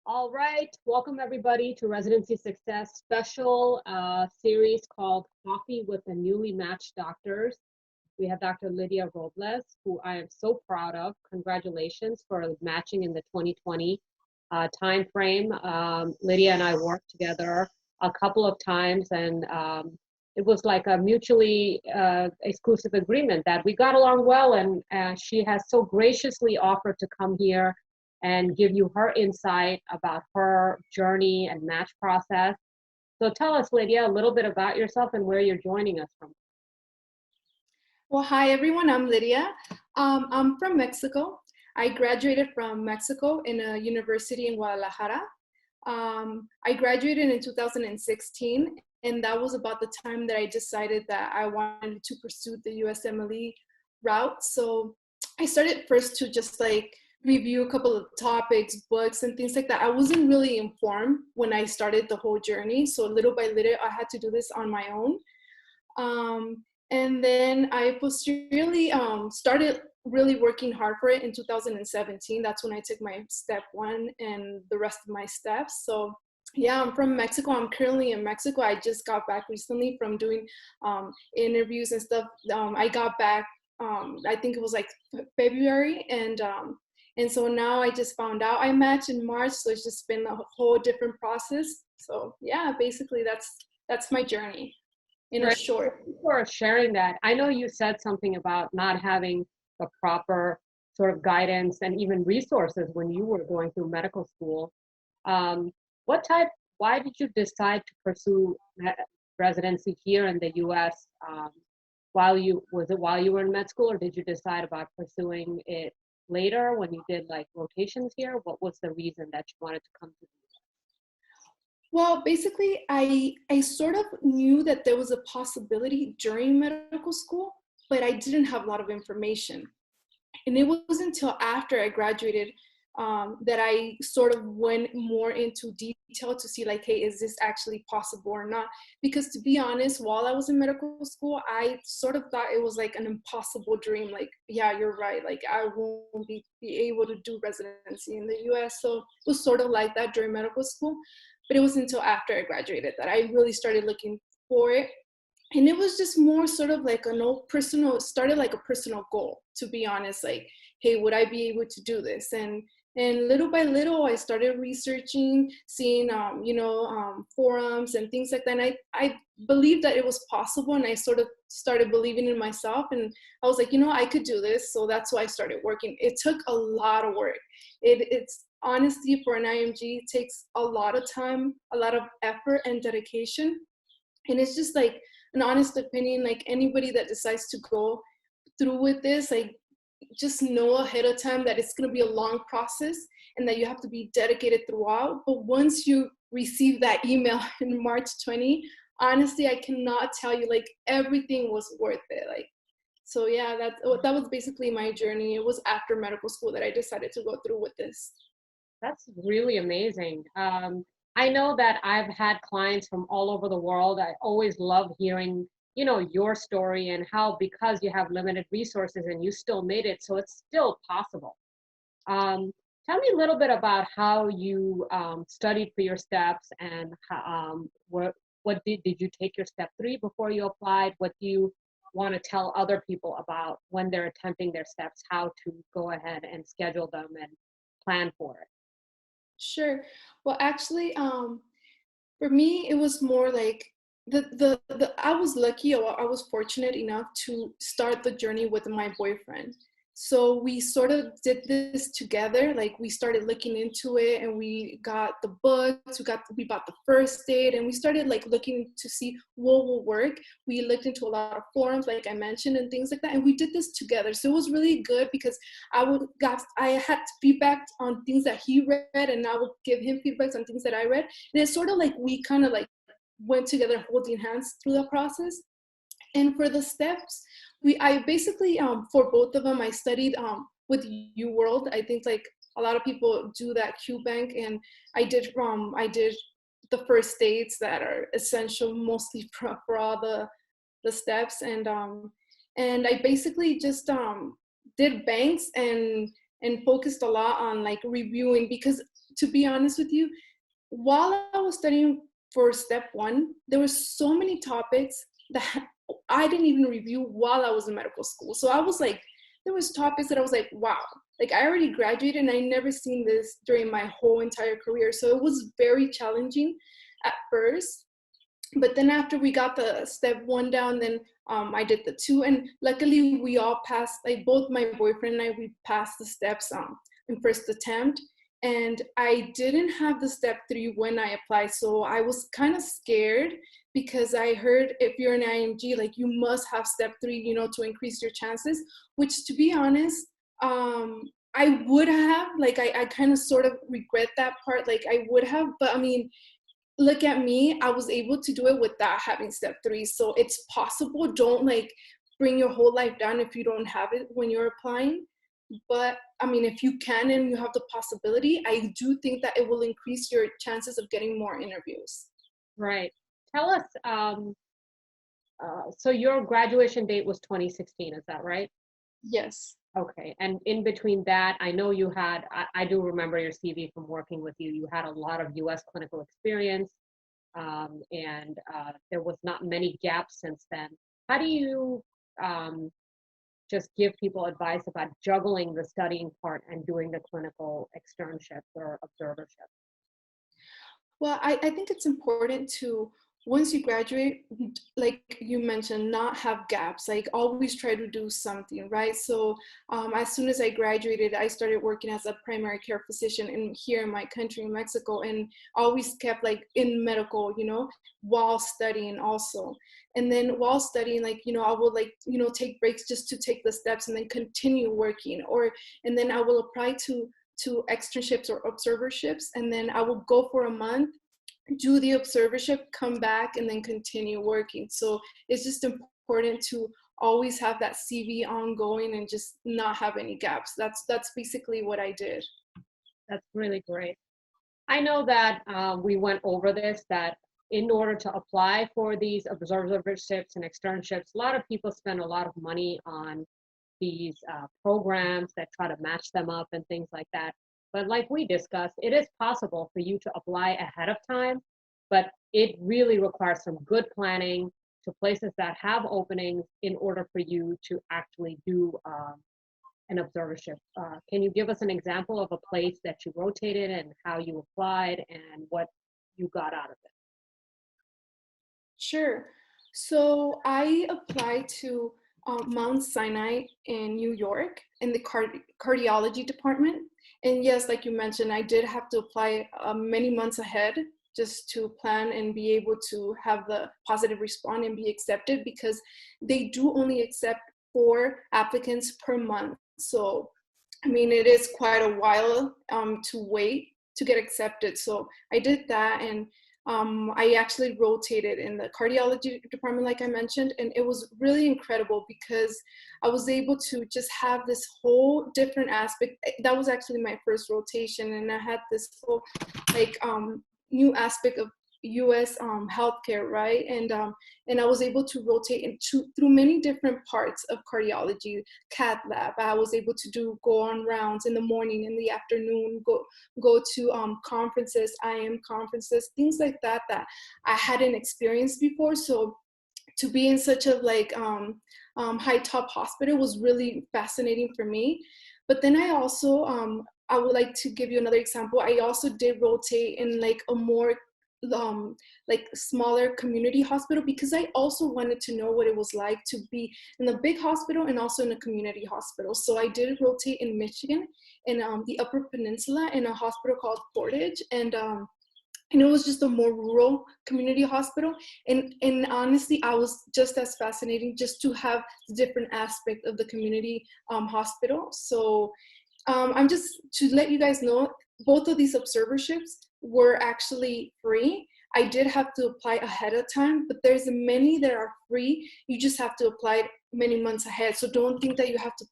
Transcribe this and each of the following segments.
All right, welcome everybody to Residency Success special series called Coffee with the Newly Matched Doctors. We have Dr. Lydia Robles, who I am so proud of. Congratulations for matching in the 2020 time frame. Lydia and I worked together a couple of times, and it was like a mutually exclusive agreement that we got along well, and she has so graciously offered to come here and give you her insight about her journey and match process. So tell us, Lydia, a little bit about yourself and where you're joining us from. Well, hi everyone, I'm Lydia. I'm from Mexico. I graduated from Mexico in a university in Guadalajara. I graduated in 2016, and that was about the time that I decided that I wanted to pursue the USMLE route. So I started first to just review a couple of topics, books, and things like that. I wasn't really informed when I started the whole journey. So little by little, I had to do this on my own. And then I posteriorly started really working hard for it in 2017. That's when I took my step one and the rest of my steps. So yeah, I'm from Mexico. I'm currently in Mexico. I just got back recently from doing interviews and stuff. I got back, I think it was like February, and so now I just found out I matched in March. So it's just been a whole different process. So yeah, basically that's my journey in a Right. short. Thank you for sharing that. I know you said something about not having the proper sort of guidance and even resources when you were going through medical school. Um, why did you decide to pursue residency here in the US while you were in med school, or did you decide about pursuing it later when you did like rotations here? What was the reason that you wanted to come to the US? Well, basically, I sort of knew that there was a possibility during medical school, but I didn't have a lot of information. And it wasn't until after I graduated that I sort of went more into detail to see like, hey, is this actually possible or not? Because to be honest, while I was in medical school, I sort of thought it was like an impossible dream. Like, yeah, you're right. Like I won't be able to do residency in the US. So it was sort of like that during medical school. But it was until after I graduated that I really started looking for it. And it was just more sort of like an old personal, started like a personal goal, to be honest. Like, hey, would I be able to do this? And little by little, I started researching, seeing, forums and things like that. And I believed that it was possible, and I sort of started believing in myself. And I was like, I could do this. So that's why I started working. It took a lot of work. It's honestly, for an IMG, it takes a lot of time, a lot of effort and dedication. And it's just like an honest opinion, like anybody that decides to go through with this, like just know ahead of time that it's going to be a long process and that you have to be dedicated throughout. But once you receive that email in March 20, honestly, I cannot tell you, like everything was worth it. Like, so yeah, that was basically my journey. It was after medical school that I decided to go through with this. That's really amazing. I know that I've had clients from all over the world. I always love hearing, your story and how, because you have limited resources and you still made it, so it's still possible. Um, Tell me a little bit about how you studied for your steps, and what did you take your step 3 before you applied? What do you want to tell other people about when they're attempting their steps, how to go ahead and schedule them and plan for it? Sure. Well, actually, for me, it was more like the I was lucky, or I was fortunate enough to start the journey with my boyfriend. So we sort of did this together. Like we started looking into it, and we got the books. We bought the first aid, and we started like looking to see what will work. We looked into a lot of forums, like I mentioned, and things like that. And we did this together. So it was really good because I had feedback on things that he read, and I would give him feedbacks on things that I read. And it's sort of like we kind of like went together holding hands through the process. And for the steps, I basically, for both of them, I studied with UWorld. I think like a lot of people do that Q Bank, and I did the first dates that are essential mostly for all the steps. And I basically just did banks and focused a lot on like reviewing, because to be honest with you, while I was studying for step one, there were so many topics that I didn't even review while I was in medical school. So I was like, there was topics that I was like, wow, like I already graduated and I never seen this during my whole entire career. So it was very challenging at first. But then after we got the step one down, then I did the two, and luckily we all passed. Like both my boyfriend and I, we passed the steps in first attempt. And I didn't have the step three when I applied, so I was kind of scared because I heard if you're an IMG, like you must have step three, to increase your chances. Which, to be honest, I would have. Like I kind of sort of regret that part. Like I would have, but I mean, look at me, I was able to do it without having step three. So it's possible. Don't like bring your whole life down if you don't have it when you're applying. But I mean, if you can and you have the possibility, I do think that it will increase your chances of getting more interviews. Right. Tell us, so your graduation date was 2016, is that right? Yes. Okay, and in between that, I know you had, I do remember your CV from working with you. You had a lot of US clinical experience, and there was not many gaps since then. How do you just give people advice about juggling the studying part and doing the clinical externships or observerships? Well, I think it's important to, once you graduate, like you mentioned, not have gaps, like always try to do something, right? So as soon as I graduated, I started working as a primary care physician here in my country, in Mexico, and always kept like in medical, while studying also. And then while studying, like, I will like, take breaks just to take the steps and then continue working, and then I will apply to externships or observerships, and then I will go for a month, do the observership, come back, and then continue working. So it's just important to always have that CV ongoing and just not have any gaps. That's basically what I did. That's really great. I know that we went over this, that in order to apply for these observerships and externships, a lot of people spend a lot of money on these programs that try to match them up and things like that. But like we discussed, it is possible for you to apply ahead of time, but it really requires some good planning to places that have openings in order for you to actually do an observership. Can you give us an example of a place that you rotated and how you applied and what you got out of it? Sure. So I applied to Mount Sinai in New York in the cardiology department. And yes, like you mentioned, I did have to apply many months ahead just to plan and be able to have the positive response and be accepted, because they do only accept 4 applicants per month. So, I mean, it is quite a while to wait to get accepted. So I did that, and I actually rotated in the cardiology department, like I mentioned, and it was really incredible because I was able to just have this whole different aspect. That was actually my first rotation, and I had this whole like new aspect of U.S. Healthcare, right? And I was able to rotate through many different parts of cardiology, cath lab. I was able to go on rounds in the morning, in the afternoon, go to conferences, IM conferences, things like that that I hadn't experienced before. So to be in such a like high top hospital was really fascinating for me. But then I also I would like to give you another example. I also did rotate in like a more like smaller community hospital, because I also wanted to know what it was like to be in a big hospital and also in a community hospital. So I did rotate in Michigan, in the Upper Peninsula, in a hospital called Portage, and it was just a more rural community hospital. And honestly, I was just as fascinating just to have the different aspect of the community hospital. So I'm just to let you guys know, both of these observerships were actually free. I did have to apply ahead of time, but there's many that are free. You just have to apply many months ahead. So don't think that you have to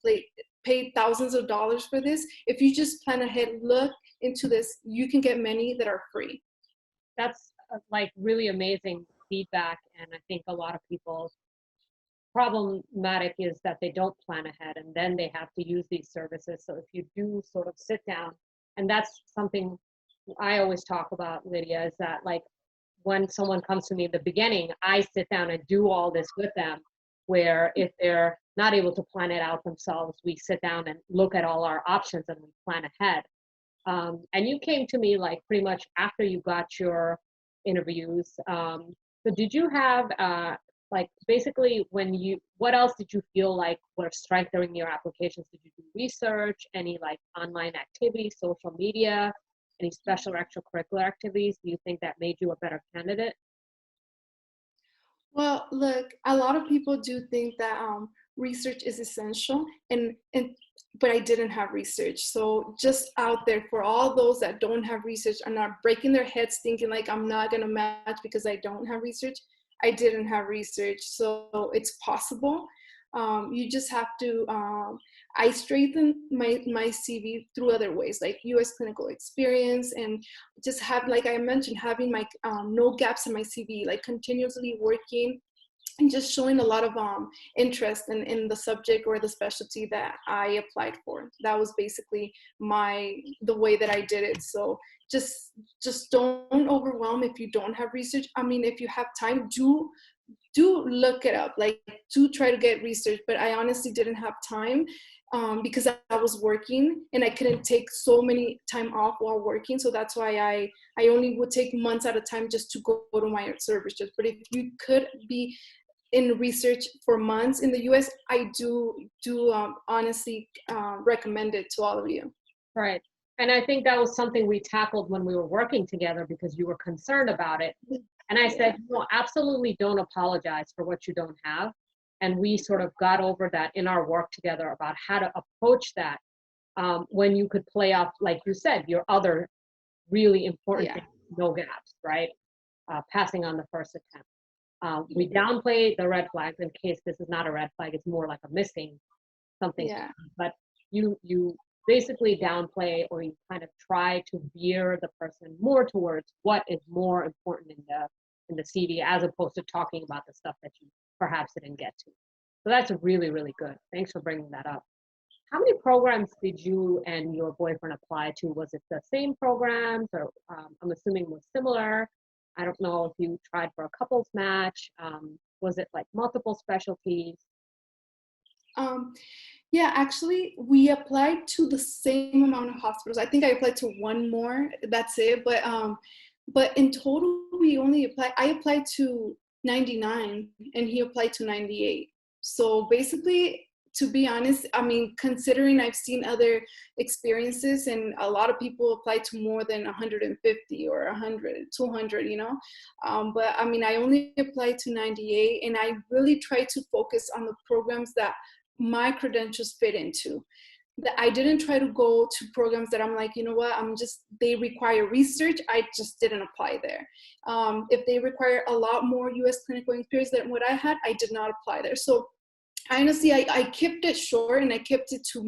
pay thousands of dollars for this. If you just plan ahead, look into this, you can get many that are free. That's like really amazing feedback. And I think a lot of people problematic is that they don't plan ahead and then they have to use these services. So if you do sort of sit down, and that's something I always talk about, Lydia, is that like when someone comes to me in the beginning, I sit down and do all this with them, where if they're not able to plan it out themselves, we sit down and look at all our options and we plan ahead. And you came to me like pretty much after you got your interviews. So did you have like basically what else did you feel like were strengthening your applications? Did you do research, any like online activities, social media, any special extracurricular activities? Do you think that made you a better candidate? Well, look, a lot of people do think that research is essential, and but I didn't have research. So just out there for all those that don't have research are not breaking their heads thinking like I'm not gonna match because I don't have research. I didn't have research, so it's possible. You just have to. I strengthen my CV through other ways, like U.S. clinical experience, and just have, like I mentioned, having my no gaps in my CV, like continuously working and just showing a lot of interest in the subject or the specialty that I applied for. That was basically the way that I did it. So just don't overwhelm if you don't have research. I mean, if you have time, do look it up, like do try to get research, but I honestly didn't have time because I was working and I couldn't take so many time off while working. So that's why I only would take months at a time just to go to my services. But if you could be in research for months in the US, I do honestly recommend it to all of you. Right. And I think that was something we tackled when we were working together because you were concerned about it. And I Yeah. said, no, absolutely don't apologize for what you don't have. And we sort of got over that in our work together about how to approach that when you could play off, like you said, your other really important Yeah. things, no gaps, right? Passing on the first attempt. We downplay the red flags in case this is not a red flag, it's more like a missing something. Yeah. But you basically downplay or you kind of try to veer the person more towards what is more important in the CV as opposed to talking about the stuff that you perhaps didn't get to. So that's really, really good. Thanks for bringing that up. How many programs did you and your boyfriend apply to? Was it the same programs or I'm assuming was similar? I don't know if you tried for a couples match. Was it like multiple specialties? Um, yeah, actually, we applied to the same amount of hospitals. I think I applied to one more. That's it. But in total, we only applied. I applied to 99, and he applied to 98. So basically, to be honest, I mean, considering I've seen other experiences, and a lot of people apply to more than 150 or 100, 200, you know. But I mean, I only applied to 98, and I really try to focus on the programs that my credentials fit into. That I didn't try to go to programs that I'm like, you know what, they require research. I just didn't apply there. If they require a lot more US clinical experience than what I had, I did not apply there. So honestly, I kept it short and I kept it to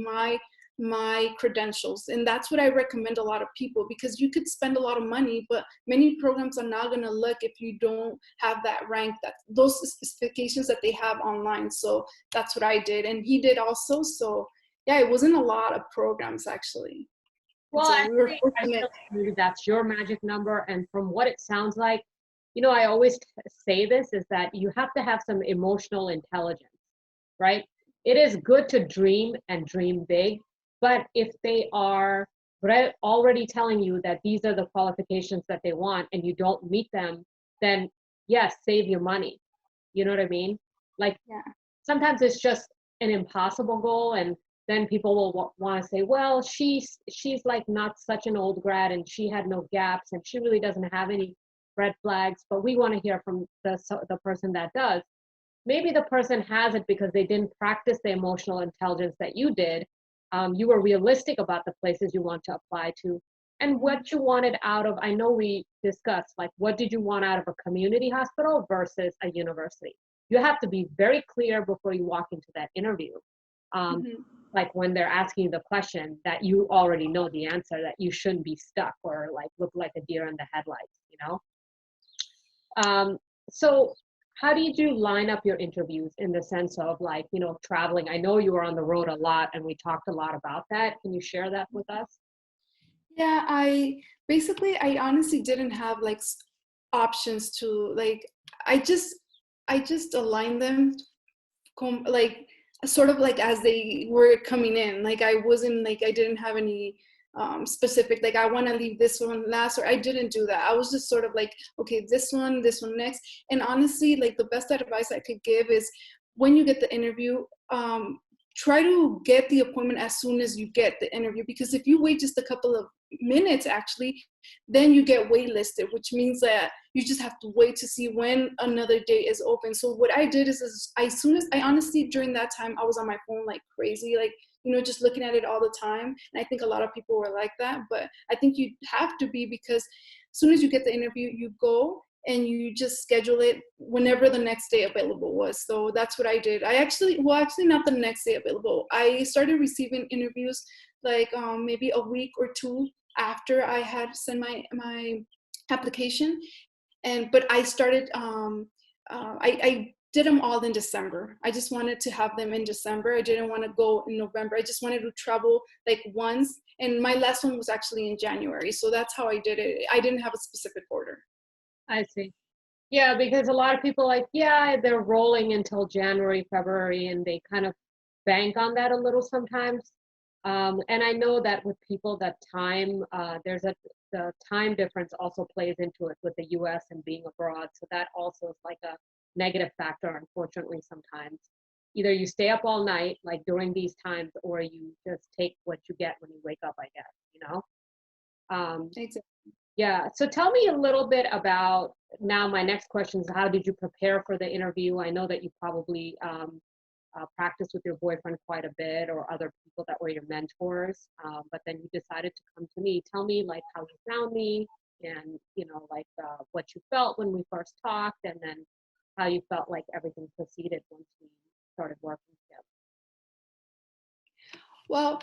my credentials, and that's what I recommend a lot of people, because you could spend a lot of money, but many programs are not going to look if you don't have that rank, that those specifications that they have online. So that's what I did, and he did also. So yeah, it wasn't a lot of programs actually, and Well, so we were I fortunate. really believe that's your magic number. And from what it sounds like, you know, I always say this is that you have to have some emotional intelligence, right? It is good to dream and dream big, but if they are already telling you that these are the qualifications that they want and you don't meet them, then yes, save your money. You know what I mean? Like Yeah. sometimes it's just an impossible goal and then people will want to say, well, she's like not such an old grad and she had no gaps and she really doesn't have any red flags, but we want to hear from the person that does. Maybe the person has it because they didn't practice the emotional intelligence that you did. You were realistic about the places you want to apply to and what you wanted out of, I know we discussed, like what did you want out of a community hospital versus a university? You have to be very clear before you walk into that interview. Um, Mm-hmm. like when they're asking you the question that you already know the answer, that you shouldn't be stuck or like look like a deer in the headlights, you know? So how did you line up your interviews in the sense of like, you know, traveling? I know you were on the road a lot and we talked a lot about that. Can you share that with us? Yeah, I honestly didn't have like options to like, I just, I just aligned them like sort of like as they were coming in. Like I wasn't like, I didn't have any specific, like I want to leave this one last, or I didn't do that. I was just sort of like, okay, this one next. And honestly, like the best advice I could give is when you get the interview, try to get the appointment as soon as you get the interview, because if you wait just a couple of minutes actually, then you get waitlisted, which means that you just have to wait to see when another day is open. So what I did is as soon as I honestly, during that time, I was on my phone like crazy, like, you know, just looking at it all the time. And I think a lot of people were like that, but I think you have to be, because as soon as you get the interview, you go and you just schedule it whenever the next day available was. So that's what I did. I actually, well, actually not the next day available. I started receiving interviews like maybe a week or two after I had sent my application. And but I started I did them all in December. I just wanted to have them in December. I didn't want to go in November. I just wanted to travel like once, and my last one was actually in January. So that's how I did it. I didn't have a specific order. I see. Yeah, because a lot of people like, yeah, they're rolling until January, February, and they kind of bank on that a little sometimes. And I know that with people that time, the time difference also plays into it with the US and being abroad. So that also is like a negative factor, unfortunately, sometimes. Either you stay up all night, like during these times, or you just take what you get when you wake up, I guess, you know? Um, Exactly. yeah. So tell me a little bit about now. My next question is, how did you prepare for the interview? I know that you probably practiced with your boyfriend quite a bit, or other people that were your mentors, but then you decided to come to me. Tell me like how you found me, and you know like what you felt when we first talked, and then how you felt like everything proceeded once we started working together. Well,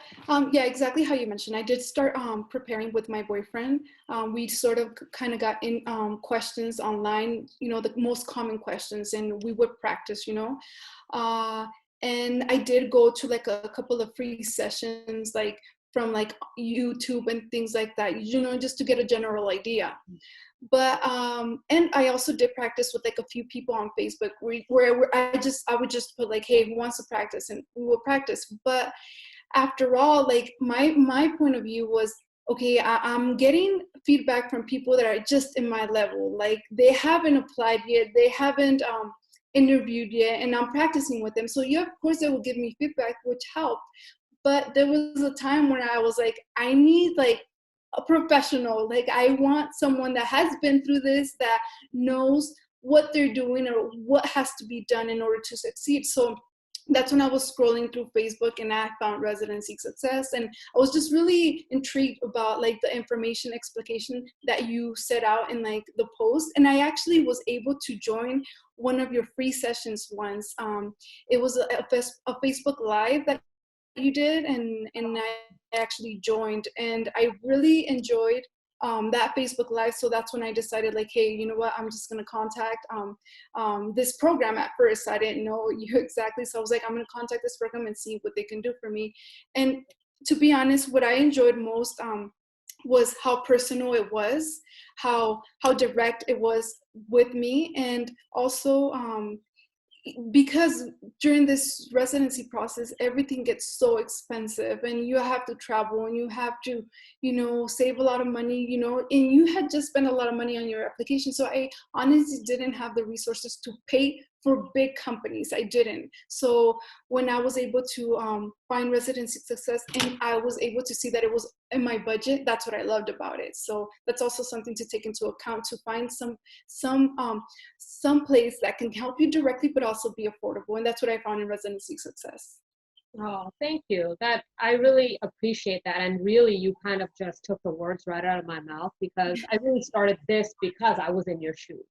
yeah, exactly how you mentioned. I did start preparing with my boyfriend. We sort of kind of got in questions online, you know, the most common questions, and we would practice, you know. Uh, and I did go to like a couple of free sessions, like from like YouTube and things like that, you know, just to get a general idea. But and I also did practice with like a few people on Facebook where I would just put like, hey, who wants to practice, and we will practice. But after all, like my point of view was, okay, I'm getting feedback from people that are just in my level, like they haven't applied yet, they haven't interviewed yet, and I'm practicing with them. So yeah, of course they will give me feedback, which helped. But there was a time when I was like, I need like a professional, like I want someone that has been through this, that knows what they're doing or what has to be done in order to succeed. So that's when I was scrolling through Facebook and I found Residency Success, and I was just really intrigued about like the information explication that you set out in like the post. And I actually was able to join one of your free sessions once. It was a Facebook Live that you did, and I actually joined, and I really enjoyed that Facebook Live. So that's when I decided, like, hey, you know what? I'm just gonna contact this program. At first, I didn't know you exactly, so I was like, I'm gonna contact this program and see what they can do for me. And to be honest, what I enjoyed most was how personal it was, how direct it was with me, and also because during this residency process everything gets so expensive, and you have to travel, and you have to, you know, save a lot of money, you know, and you had just spent a lot of money on your application. So I honestly didn't have the resources to pay for big companies. I didn't. So when I was able to find Residency Success, and I was able to see that it was in my budget, that's what I loved about it. So that's also something to take into account, to find some some place that can help you directly but also be affordable. And that's what I found in Residency Success. Oh, thank you. That I really appreciate that. And really, you kind of just took the words right out of my mouth, because I really started this because I was in your shoes,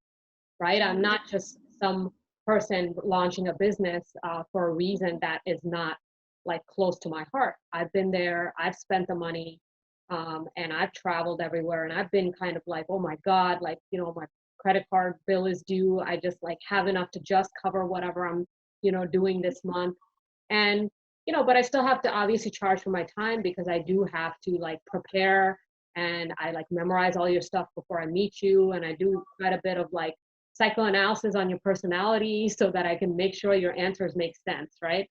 right? I'm not just some person launching a business for a reason that is not like close to my heart. I've been there, I've spent the money, and I've traveled everywhere, and I've been kind of like, oh my God, like, you know, my credit card bill is due. I just like have enough to just cover whatever I'm, you know, doing this month. And, you know, but I still have to obviously charge for my time, because I do have to like prepare. and I like memorize all your stuff before I meet you, and I do quite a bit of like psychoanalysis on your personality so that I can make sure your answers make sense, right?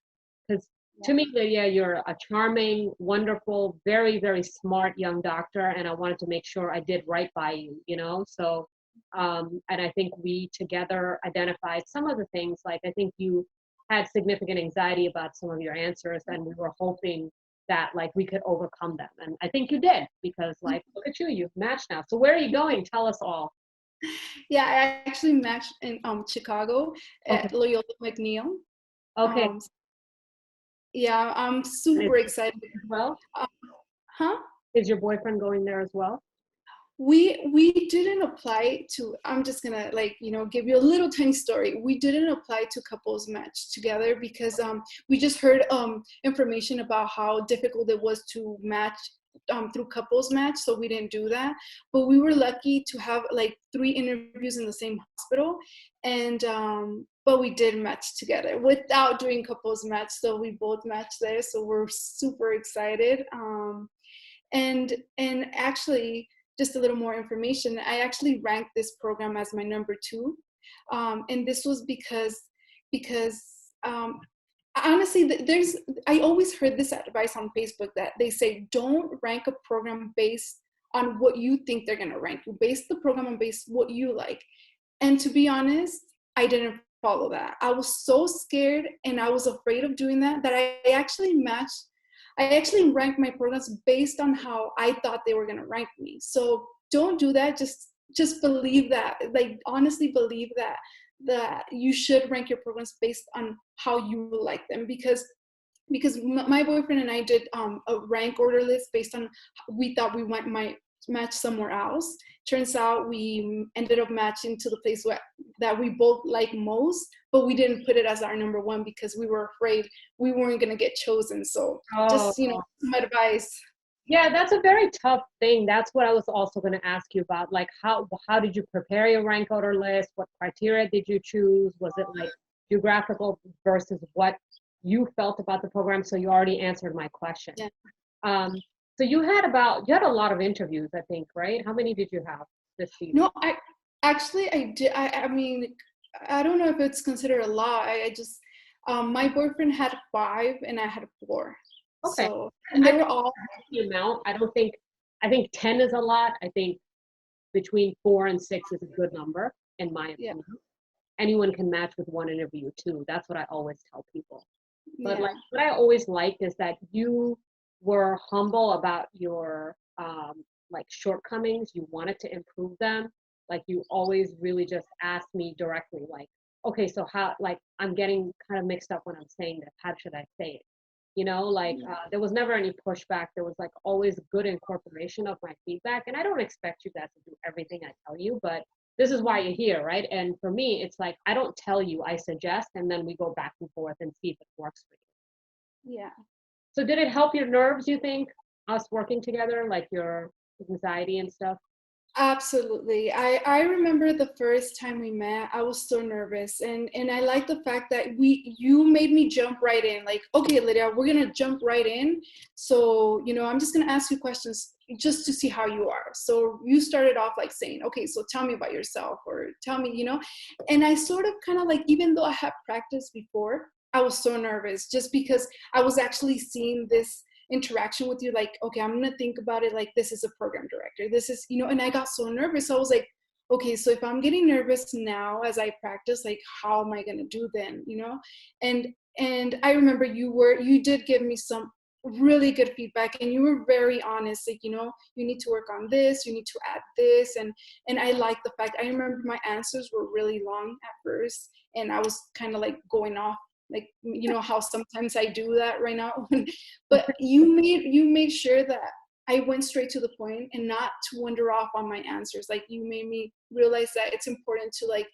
Because to me, Lydia, you're a charming, wonderful, very, very smart young doctor, and I wanted to make sure I did right by you, you know? So, and I think we together identified some of the things, like I think you had significant anxiety about some of your answers, and we were hoping that like we could overcome them. And I think you did, because like, look at you, you've matched now. So where are you going? Tell us all. Yeah, I actually matched in Chicago Okay. at Loyola McNeil. Okay. Um, yeah, I'm And is super your excited. boyfriend as well? Um, huh? Is your boyfriend going there as well? We didn't apply to, I'm just gonna like, give you a little tiny story. We didn't apply to couples match together because we just heard information about how difficult it was to match through couples match, so we didn't do that. But we were lucky to have like 3 interviews in the same hospital, and but we did match together without doing couples match, so we both matched there, so we're super excited. And actually, just a little more information, I actually ranked this program as my number 2. And this was because honestly, I always heard this advice on Facebook that they say, don't rank a program based on what you think they're going to rank you. Base the program on base what you like. And to be honest, I didn't follow that. I was so scared and I was afraid of doing that I actually ranked my programs based on how I thought they were going to rank me. So don't do that. Just believe that, like honestly believe that you should rank your programs based on how you like them, because my boyfriend and I did a rank order list based on we thought we might match somewhere else. Turns out we ended up matching to the place that we both like most, but we didn't put it as our number 1 because we were afraid we weren't going to get chosen. So Oh, just, some advice. yeah, that's a very tough thing. That's what I was also going to ask you about. Like, how did you prepare your rank order list? What criteria did you choose? Was it like geographical versus what you felt about the program? So you already answered my question. Yeah. Um, so you had a lot of interviews, I think, right? How many did you have this season? No, I did. I mean, I don't know if it's considered a lot. I just, my boyfriend had 5 and I had 4. Okay. So, and I they think were all, the amount. I think 10 is a lot. I think between 4 and 6 is a good number, in my yeah, opinion. Anyone can match with 1 interview too. That's what I always tell people. But like yeah, what I always liked is that you were humble about your like shortcomings. You wanted to improve them. Like you always really just asked me directly, like, okay, so how, like I'm getting kind of mixed up when I'm saying this. How should I say it? You know, like there was never any pushback. There was like always good incorporation of my feedback. And I don't expect you guys to do everything I tell you, but this is why you're here, right? And for me, it's like I don't tell you, I suggest, and then we go back and forth and see if it works for you. yeah. So did it help your nerves, you think, us working together, like your anxiety and stuff? Absolutely. I remember the first time we met, I was so nervous, and I like the fact that you made me jump right in. Like, okay, Lydia, we're gonna jump right in. So, I'm just gonna ask you questions just to see how you are. So you started off like saying, okay, so tell me about yourself, or tell me, and I sort of kind of like, even though I had practiced before, I was so nervous just because I was actually seeing this interaction with you, like, okay, I'm gonna think about it like this is a program director, this is, and I got so nervous. I was like, okay, so if I'm getting nervous now as I practice, like how am I gonna do then, and I remember you did give me some really good feedback, and you were very honest, like, you need to work on this, you need to add this, and I like the fact, I remember my answers were really long at first, and I was kind of like going off, like, how sometimes I do that right now. But you made sure that I went straight to the point and not to wander off on my answers. Like, you made me realize that it's important to like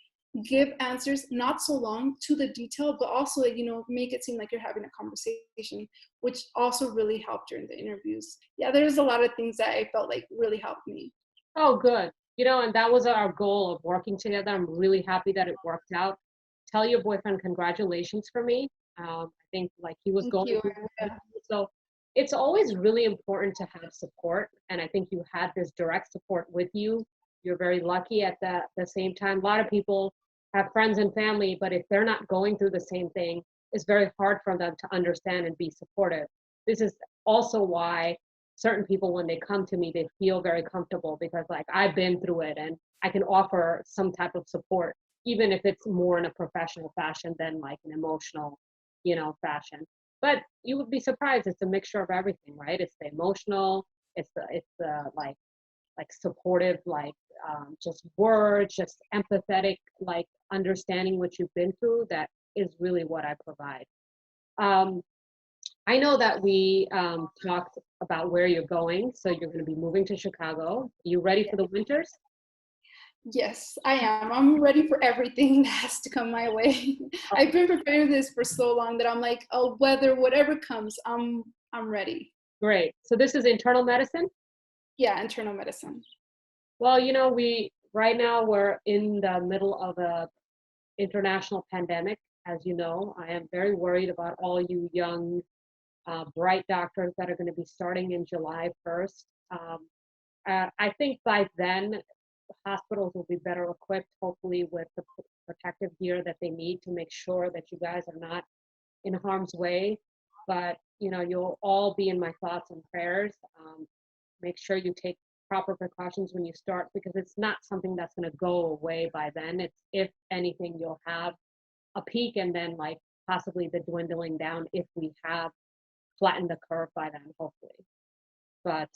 give answers not so long to the detail, but also like, make it seem like you're having a conversation, which also really helped during the interviews. Yeah, there's a lot of things that I felt like really helped me. Oh, good. And that was our goal of working together. I'm really happy that it worked out. Tell your boyfriend congratulations for me. I think like he was Thank going you. through. So it's always really important to have support. And I think you had this direct support with you. You're very lucky at the same time. A lot of people have friends and family, but if they're not going through the same thing, it's very hard for them to understand and be supportive. This is also why certain people, when they come to me, they feel very comfortable because like I've been through it and I can offer some type of support, even if it's more in a professional fashion than like an emotional, fashion. But you would be surprised. It's a mixture of everything, right? It's the emotional, it's the like supportive, like just words, just empathetic, like understanding what you've been through. That is really what I provide. Um, I know that we talked about where you're going. So you're going to be moving to Chicago. Are you ready for the winters? Yes, I am. I'm ready for everything that has to come my way. I've been preparing this for so long that I'm like, oh, weather, whatever comes, I'm ready. Great. So this is internal medicine? Yeah, internal medicine. Well, we right now we're in the middle of a international pandemic. As you know, I am very worried about all you young, bright doctors that are going to be starting in July 1st. I think by then, hospitals will be better equipped, hopefully, with the protective gear that they need to make sure that you guys are not in harm's way. But, you'll all be in my thoughts and prayers. Make sure you take proper precautions when you start because it's not something that's going to go away by then. It's, if anything, you'll have a peak and then like possibly the dwindling down if we have flattened the curve by then, hopefully. But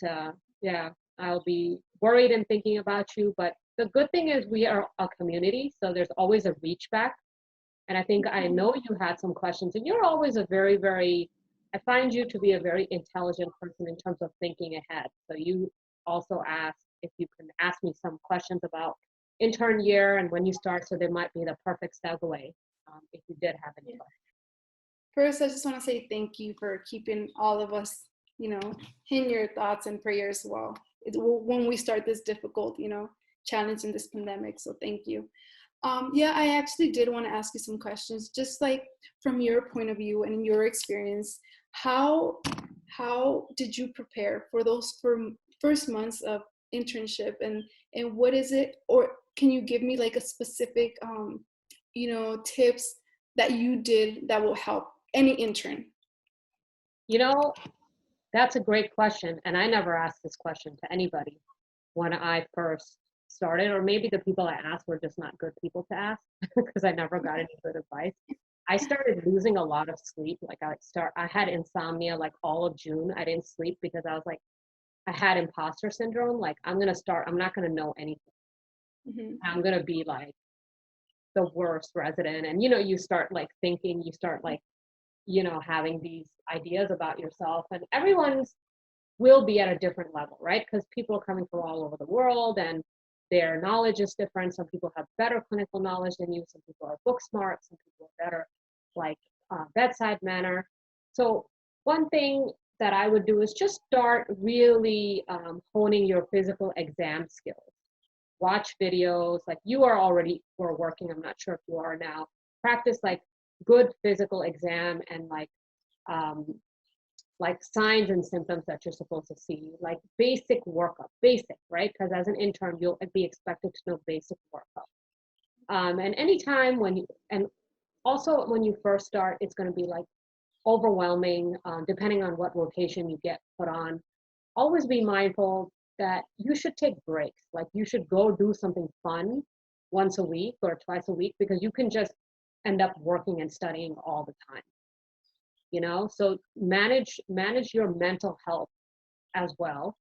yeah, I'll be worried and thinking about you. But the good thing is we are a community, so there's always a reach back. And I think I know you had some questions, and you're always a very, very, I find you to be a very intelligent person in terms of thinking ahead. So you also asked if you can ask me some questions about intern year and when you start, so there might be the perfect segue if you did have any questions. First, I just want to say thank you for keeping all of us, in your thoughts and prayers while when we start this difficult, challenge in this pandemic. So thank you. Yeah, I actually did want to ask you some questions, just like from your point of view and your experience. How did you prepare for those first months of internship, and what is it, or can you give me like a specific tips that you did that will help any intern? That's a great question. And I never asked this question to anybody when I first started, or maybe the people I asked were just not good people to ask because I never got any good advice. I started losing a lot of sleep. Like I had insomnia like all of June. I didn't sleep because I was like, I had imposter syndrome. Like I'm not gonna know anything. Mm-hmm. I'm gonna be like the worst resident. And you start like thinking, you start like, having these ideas about yourself, and everyone's will be at a different level, right? Because people are coming from all over the world and their knowledge is different. Some people have better clinical knowledge than you. Some people are book smart. Some people are better like bedside manner. So one thing that I would do is just start really honing your physical exam skills. Watch videos like you were working. I'm not sure if you are now. Practice like good physical exam and um, like signs and symptoms that you're supposed to see, like basic workup, right? Because as an intern, you'll be expected to know basic workup. And anytime and also when you first start, it's going to be like overwhelming, depending on what rotation you get put on. Always be mindful that you should take breaks. Like you should go do something fun once a week or twice a week because you can just end up working and studying all the time. So manage your mental health as well.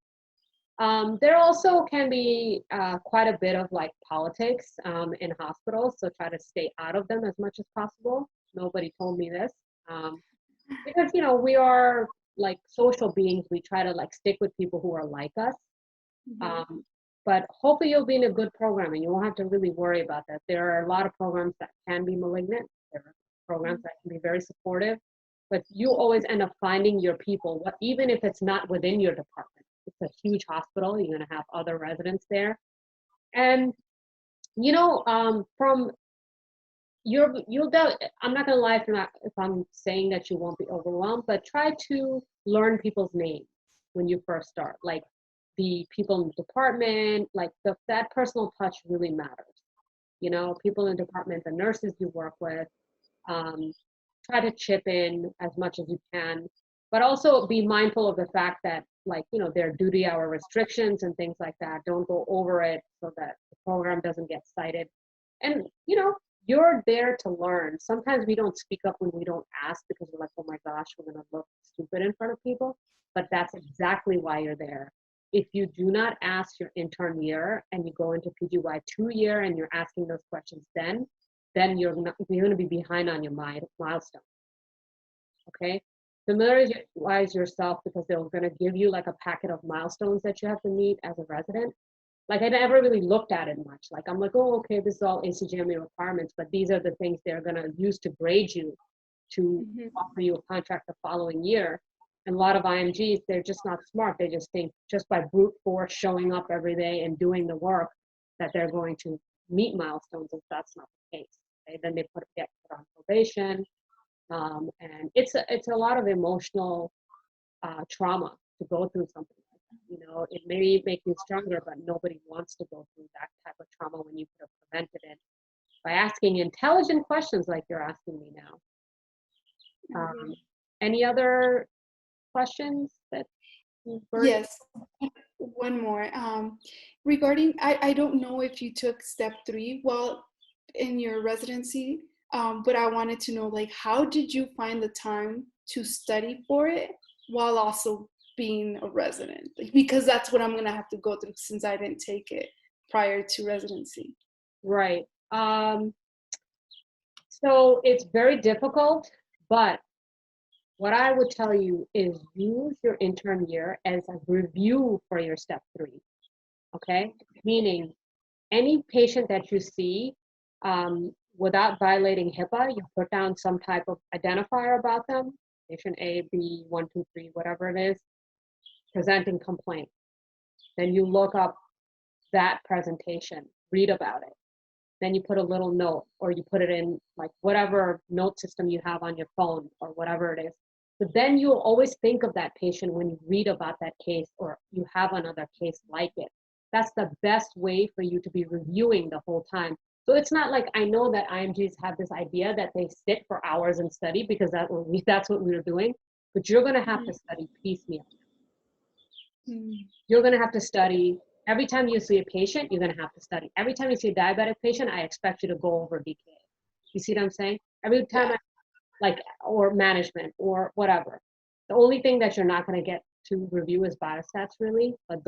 There also can be quite a bit of like politics in hospitals, so try to stay out of them as much as possible. Nobody told me this because we are like social beings. We try to like stick with people who are like us. Mm-hmm. But hopefully you'll be in a good program and you won't have to really worry about that. There are a lot of programs that can be malignant. There are programs that can be very supportive, but you always end up finding your people, even if it's not within your department. It's a huge hospital. You're going to have other residents there. And, from I'm not going to lie if I'm saying that you won't be overwhelmed, but try to learn people's names when you first start, like the people in the department, like that personal touch really matters. You know, people in the department, the nurses you work with, um, try to chip in as much as you can, but also be mindful of the fact that, like, you know, there are duty hour restrictions and things like that. Don't go over it so that the program doesn't get cited. And, you know, you're there to learn. Sometimes we don't speak up when we don't ask because we're like, oh my gosh, we're going to look stupid in front of people. But that's exactly why you're there. If you do not ask your intern year and you go into PGY 2 year and you're asking those questions, then you're going to be behind on your milestone. Okay, familiarize yourself, because they're going to give you like a packet of milestones that you have to meet as a resident. Like, I never really looked at it much. Like, I'm like, oh, okay, this is all ACGME requirements, but these are the things they're going to use to grade you to offer you a contract the following year. And a lot of IMGs, they're just not smart. They just think just by brute force showing up every day and doing the work that they're going to meet milestones, and that's not the case. Okay? Then they get put on probation. And it's a lot of emotional trauma to go through something like that. You know, it may make you stronger, but nobody wants to go through that type of trauma when you could have prevented it by asking intelligent questions like you're asking me now. Any other questions that you've heard? Yes, one more. Regarding, I don't know if you took step 3 while in your residency, but I wanted to know, like, how did you find the time to study for it while also being a resident? Like, because that's what I'm gonna have to go through since I didn't take it prior to residency. Right. So it's very difficult, but what I would tell you is use your intern year as a review for your step 3. Okay? Meaning, any patient that you see, without violating HIPAA, you put down some type of identifier about them, patient A, B, 1, 2, 3, whatever it is, presenting complaint. Then you look up that presentation, read about it. Then you put a little note, or you put it in like whatever note system you have on your phone or whatever it is. But then you'll always think of that patient when you read about that case, or you have another case like it. That's the best way for you to be reviewing the whole time. So it's not like, I know that IMGs have this idea that they sit for hours and study, because that's what we were doing, but you're gonna have to study piecemeal. You're gonna have to study. Every time you see a patient, you're gonna have to study. Every time you see a diabetic patient, I expect you to go over DKA. You see what I'm saying? Every time, or management or whatever. The only thing that you're not gonna get to review is biostats, really. But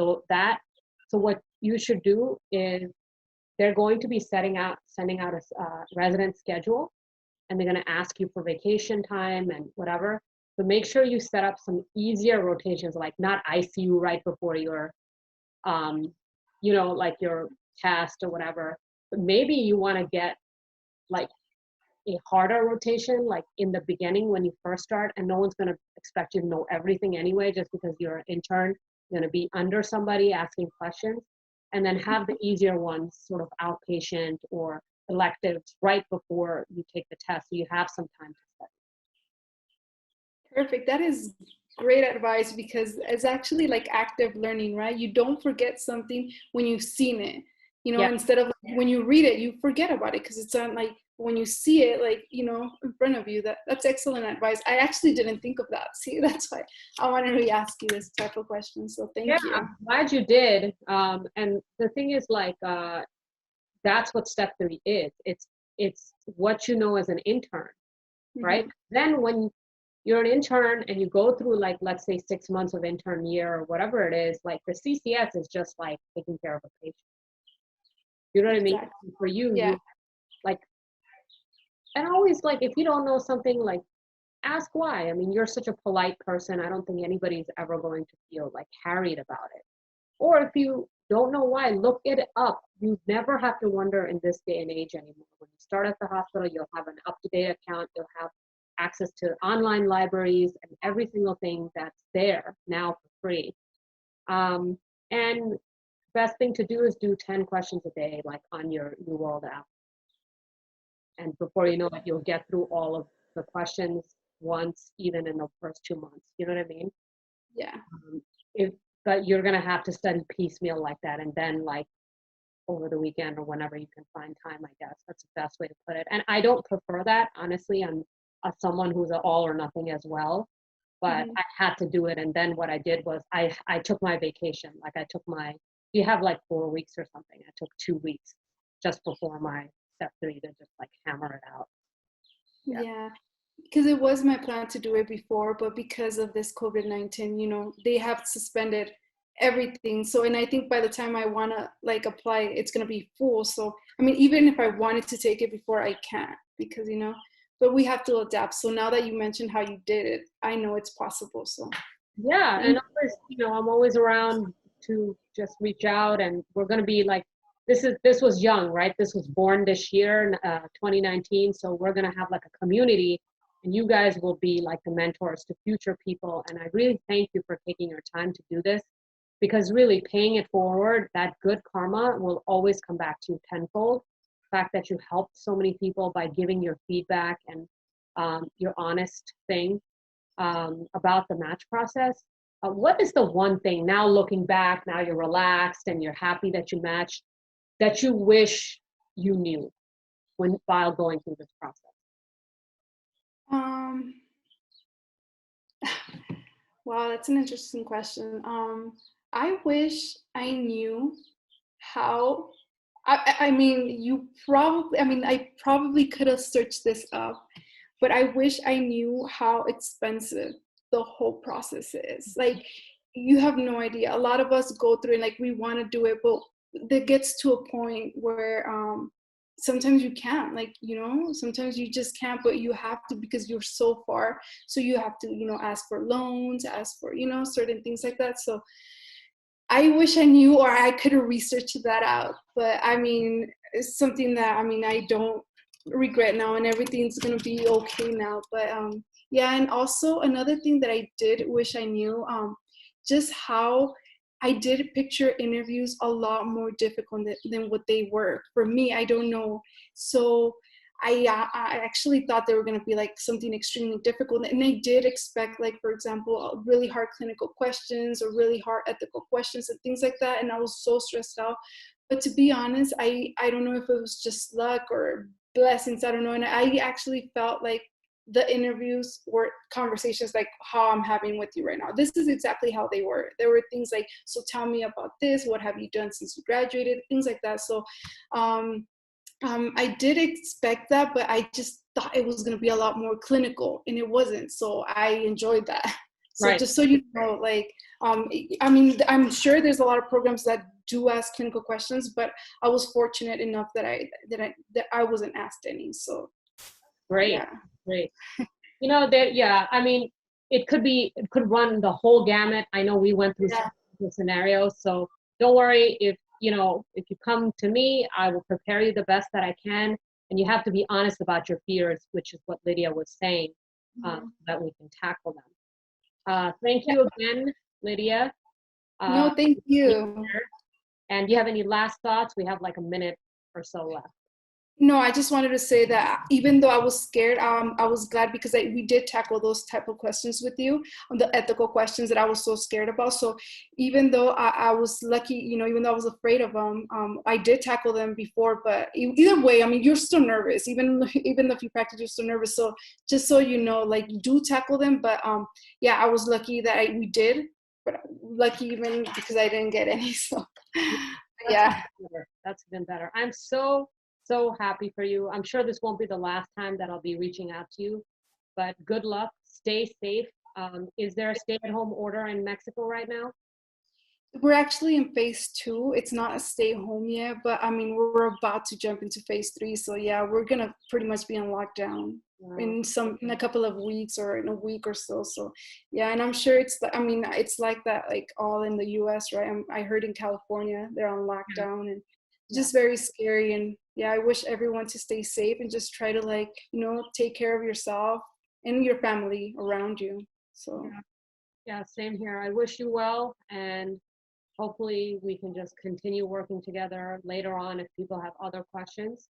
so what you should do is, they're going to be sending out a resident schedule, and they're gonna ask you for vacation time and whatever. So make sure you set up some easier rotations, like not ICU right before your like your test or whatever. But maybe you want to get like a harder rotation, like in the beginning when you first start, and no one's going to expect you to know everything anyway, just because you're an intern. You're going to be under somebody asking questions, and then have the easier ones, sort of outpatient or electives, right before you take the test, so you have some time to study. Perfect. That is great advice, because it's actually like active learning, right? You don't forget something when you've seen it, Yeah. instead of when you read it, you forget about it, because it's on, like, when you see it, like, in front of you. That's excellent advice. I actually didn't think of that. See, that's why I wanted to ask you this type of question. So thank you. I'm glad you did. And the thing is, like, that's what step 3 is. It's what you know as an intern, right? Then when you're an intern and you go through, like, let's say 6 months of intern year or whatever it is, like, the CCS is just like taking care of a patient. You know what I mean? Exactly. For you, Yeah. you like, and always, like, if you don't know something, like, ask why. I mean, you're such a polite person. I don't think anybody's ever going to feel like harried about it. Or if you don't know why, look it up. You never have to wonder in this day and age anymore. When you start at the hospital, you'll have an up-to-date account. You'll have access to online libraries and every single thing that's there now for free. And best thing to do is do 10 questions a day, like on your New World app. And before you know it, you'll get through all of the questions once, even in the first 2 months. You know what I mean? Yeah. If, but you're gonna have to study piecemeal like that, and then like over the weekend or whenever you can find time, I guess. That's the best way to put it. And I don't prefer that, honestly. I'm someone who's an all or nothing as well, but Mhm. I had to do it. And then what I did was I took my vacation. Like I took my, you have like 4 weeks or something. I took 2 weeks just before my step 3 to just like hammer it out. Yeah. Yeah, because it was my plan to do it before, but because of this COVID-19, they have suspended everything. So, and I think by the time I want to like apply, it's going to be full. So, I mean, even if I wanted to take it before, I can't because, but we have to adapt. So now that you mentioned how you did it, I know it's possible. So, Yeah. thank And always, I'm always around to just reach out, and we're going to be like, this was young, right? This was born this year, 2019. So we're going to have like a community, and you guys will be like the mentors to future people. And I really thank you for taking your time to do this, because really paying it forward, that good karma will always come back to you tenfold. The fact that you helped so many people by giving your feedback and your honest thing about the match process. What is the one thing now looking back, now you're relaxed and you're happy that you matched, that you wish you knew while going through this process? um, wow, that's an interesting question. I wish I knew how. I mean, I probably could have searched this up, but I wish I knew how expensive the whole process is. Like, you have no idea. A lot of us go through and like we want to do it, but it gets to a point where sometimes you can't. Like, sometimes you just can't, but you have to because you're so far. So you have to, ask for loans, ask for, certain things like that. So I wish I knew or I could have researched that out. But I mean, it's something that I don't regret now, and everything's gonna be okay now. But yeah, and also another thing that I did wish I knew, just how I did picture interviews a lot more difficult than what they were. For me, I don't know. So I actually thought they were going to be like something extremely difficult. And I did expect, like, for example, really hard clinical questions or really hard ethical questions and things like that. And I was so stressed out. But to be honest, I don't know if it was just luck or blessings. I don't know. And I actually felt like the interviews were conversations like how I'm having with you right now. This is exactly how they were. There were things like, so tell me about this. What have you done since you graduated? Things like that. So, I did expect that, but I just thought it was going to be a lot more clinical, and it wasn't. So I enjoyed that. So Right. just so you know, like, I mean, I'm sure there's a lot of programs that do ask clinical questions, but I was fortunate enough that I wasn't asked any. So Great. yeah, Great. That, yeah, I mean, it could run the whole gamut. I know we went through yeah, some scenarios, so don't worry. If you come to me, I will prepare you the best that I can. And you have to be honest about your fears, which is what Lydia was saying, mhm. so that we can tackle them. Thank Yeah. you again, Lydia. Uh, No, thank you. and do you have any last thoughts? We have like a minute or so left. No, I just wanted to say that even though I was scared, I was glad because we did tackle those type of questions with you, the ethical questions that I was so scared about. So even though I was lucky, even though I was afraid of them, I did tackle them before. But either way, I mean, you're still nervous, even if you practice, you're still nervous. So just so you know, like, you do tackle them. But yeah, I was lucky that we did, but lucky even because I didn't get any. So That's yeah. even better. That's even better. I'm so happy for you. I'm sure this won't be the last time that I'll be reaching out to you, but good luck. Stay safe. Is there a stay-at-home order in Mexico right now? We're actually in phase 2. It's not a stay home yet, but I mean, we're about to jump into phase 3. So yeah, we're gonna pretty much be on lockdown Uh, in a couple of weeks or in a week or so. So yeah, and I'm sure it's like that like all in the US, right? I heard in California they're on yeah, lockdown, and it's yeah, just very scary. And yeah, I wish everyone to stay safe and just try to, like, take care of yourself and your family around you. So yeah, yeah. Same here. I wish you well, and hopefully we can just continue working together later on if people have other questions.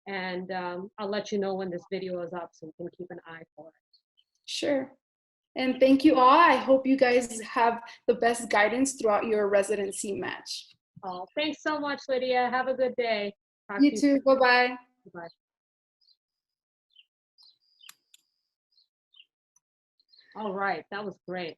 And I'll let you know when this video is up so you can keep an eye for it. sure. And thank you all. I hope you guys have the best guidance throughout your residency match. Oh, thanks so much, Lydia. Have a good day. Talk to You too. Bye-bye. Bye. All right, that was great.